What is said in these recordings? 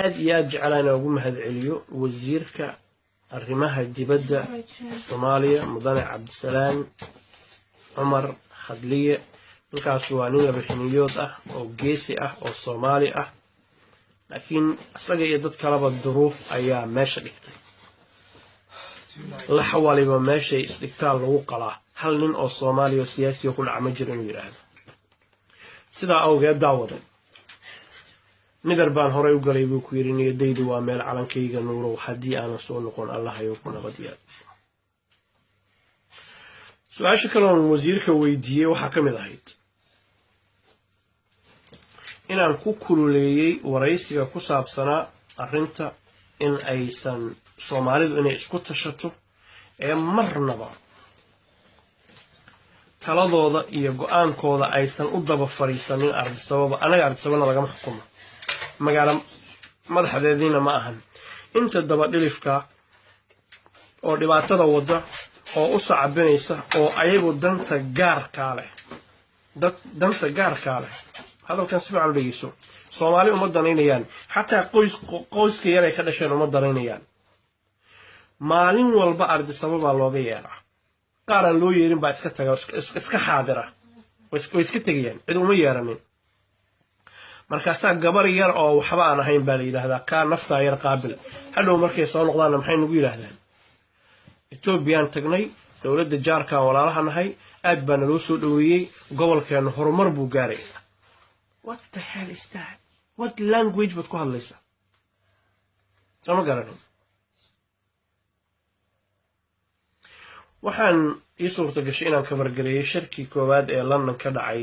aad iyo aad jeclaan ugu mahadceliyo wasiirka arrimaha dibadda Soomaaliya mudane Cabdisalaam Cumar Hadliye ninkaas waa nin bixiniyood ah oo geesi ah oo Soomaali ah laakiin asaga iyo dad kaleba duruuf ayaa meesha dhigtay la xawaliba meesha isdhigtaal lagu qalaa hal nin oo Soomaali oo siyaasi ku dhacma jiro inuu yiraahdo sida awgeed daawaday midar baan horay u galay buu ku yiri niyadaydu waa meel calankayga nuuro hadii aan soo noqon Allah ayu ku nabadiyaa su'aasha kale oo wasiirka weydiiyay waxa kamid ahayd inaan ku kululeeyay waraysiga ku saabsanaa arrinta in aysan Soomaalidu inay isku tashato ee marnaba taladooda iyo go'aankooda aysan u daba fariisanin ardisababa anaga ardisabana laga xukumo magaala madaxdeedina ma ahan inta daba dhilifka oo dhibaatada wada oo u sacabinaysa oo ayagu danta gaarka leh hadalkan si fiican u dhageyso Soomaali uma danaynayaan xataa qoyska yar ay ka dhasheen uma danaynayaan maalin walba ardisababa looga yeeraa qaaran loo yeerin baa iska xaadira way iska tagayaan cid uma yeeranin markaasa gabar yar oo waxba aan ahayn baa la yiraahdaa ka nafta yar qaabil hadhow markay soo noqdaan maxay nagu yiraahdaan Ethiopian tagnay dawladda jaarka walaalaha nahay aad baan loo soo dhaweeyay gobolkeena horumar buu gaaray what the hell is that what language bad ku hadlaysaa sama garanay waxaan ii suurta gashay inaan ka wargareeyay shirkii koowaad ee London ka dhacay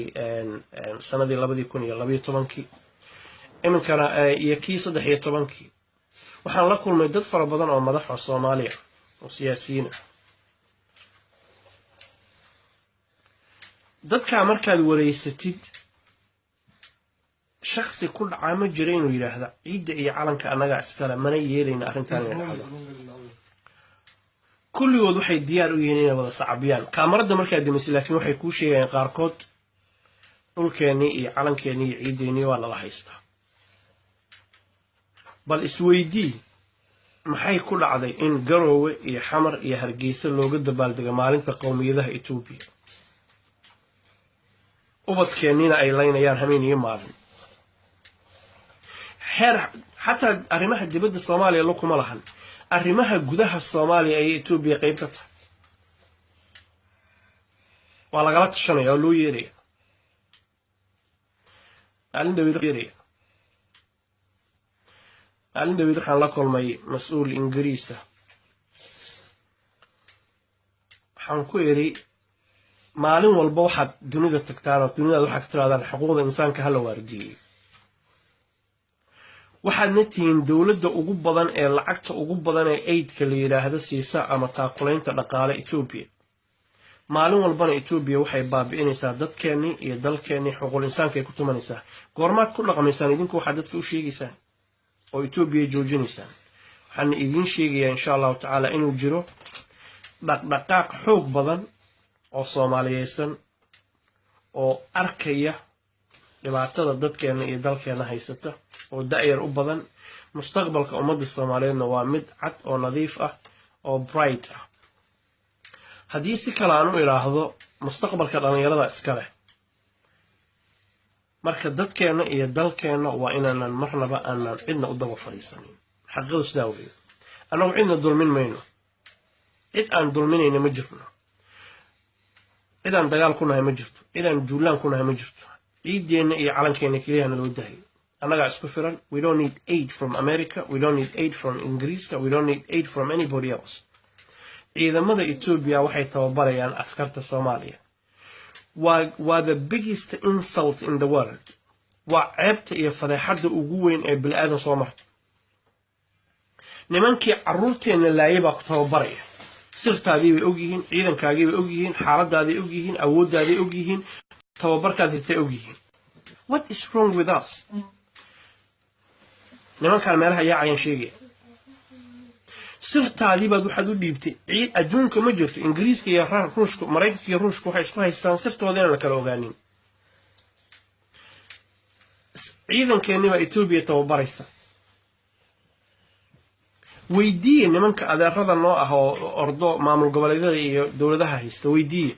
sanadii 2012 iminkana iyo kii 13 waxaan la kulmay dad fara badan oo madax ah Soomaaliya oo siyaasiyiin dadka markaad wareysatid shakhsi ku dhacay ma jiro inuu yiraahdo ciidda iyo calanka anaga iskala mana yeelayna arrintan kulligood waxay diyaar u yihiin inay wada sacabiyaan kaamarada markaa dimisay laakiin waxay ku sheegayaan qaarkood dhulkeeni iyo calankeeni iyo ciideeni waa la haystaa bal isweydii maxay ku dhacday in Garowe iyo Xamar iyo Hargeysa looga dabaaldego maalinta qowmiyadaha Itoobiya ubadkeenina ay laynayaan habeen iyo maalin حتى arrimaha dibadda Soomaaliya loo kuma lahan arrimaha gudaha Soomaaliya ay Itoobiya qayb ka tahay wala gala tashanaya loo yeeray alin David waxaan la kulmay mas'uul Ingiriisa waxaan ku eri maalin walba waxaad dunida tagtaan oo dunida waxa ka tiraadaan xuquuqda insaanka hal waardiyo waxaadna tihiin dawladda ugu badan ee lacagta ugu badan ee aidka la yiraahdo siisa ama taakulaynta dhaqaale Itoobiya maalin walbana Itoobiya waxay baabi'inaysaa dadkeeni iyo dalkeeni xuquuq insaanka ay ku tumanaysaa goormaad ku dhaqmaysaan idinku waxa dadka u sheegaysaan oo Itoobiya joojinaysaan waxaan idin sheegayaa insha Allah ta'ala inuu jiro dhaqdhaqaaq xoog badan oo Soomaaliyeysan oo arkaya dhibaatada dadkeena iyo dalkeena haysata oo daayar u badan mustaqbalka ummadda Soomaaliyeedna waa mid cad oo nadiif ah oo bright ah haddii si kale aan u iraahdo mustaqbalka dhalinyarada iska leh marka dadkeena iyo dalkeena waa inaanan marnaba aanan cidna u daba fariisanin xaqadu sidaaweey anagu cidna dulmin mayno cid aan dulminayna ma jirno cid aan dagaal ku nahay ma jirto cid aan juulaan ku nahay ma jirto ciideena iyo calankeena kaliya loo dahay anaga isku firan we don't need aid from America we don't need aid from English we don't need aid from anybody else ciidamada Ethiopia waxay tababarayaan askarta Soomaaliya waa the biggest insult in the world waa ceebta iyo fadeexada ugu weyn ee bilaadan soo martay nimankii caruurteena laayay baa ku tababaraya sirtaadii way og yihiin ciidankaagii way og yihiin xaaladaadii og yihiin awooddaadii og yihiin tababarkaad histay og yihiin what is wrong with us nimankan meelaha yaacayaan sheegay sirtaadii baad waxaad u dhiibtay ciid adduunka ma jirto Ingiriiska iyo Ruushka Mareykanka iyo Ruushka waxay isku haystaan sirtooda in la kala ogaanin ciidankeena Ethiopia tababaraysa weydiiye nimanka adeerada noo ah oo ordo maamul goboleedyada iyo dowladaha haysta weydiiye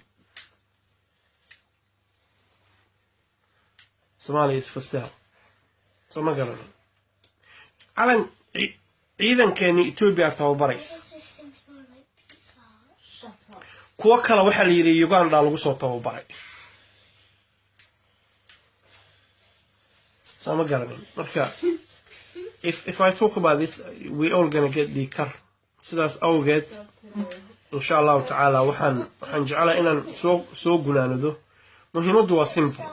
Soomaaliya isfasaha sama garanay calan ciidankeeni Ethiopia tababaraysa kuwa kale waxa la yiri Uganda lagu soo tababaray sama garanay marka if I talk about this we all gonna get the car sidaas awgeed insha Allah ta'ala waxaan jeclaa inaan soo gunaanado muhiimadu waa simple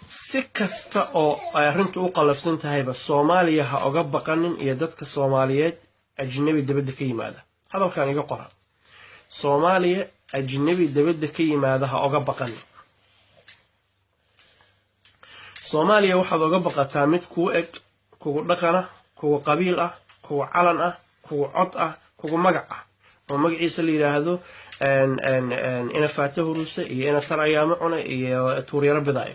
si kasta oo ay arintu u qalabsan tahayba Soomaaliya ha oga baqanin iyo dadka Soomaaliyeed ajnabi dibadda ka yimaada hadalkan iga qora Soomaaliya ajnabi dibadda ka yimaada ha oga baqanin Soomaaliya waxaad oga baqataa mid ku eg kugu dhaqana kugu qabiil ah kugu calan ah kugu cod ah kugu magac ah oo magaciisa la yiraahdo ina faatahu ruusa iyo ina sarayaamo cuna iyo tuuryara bidaay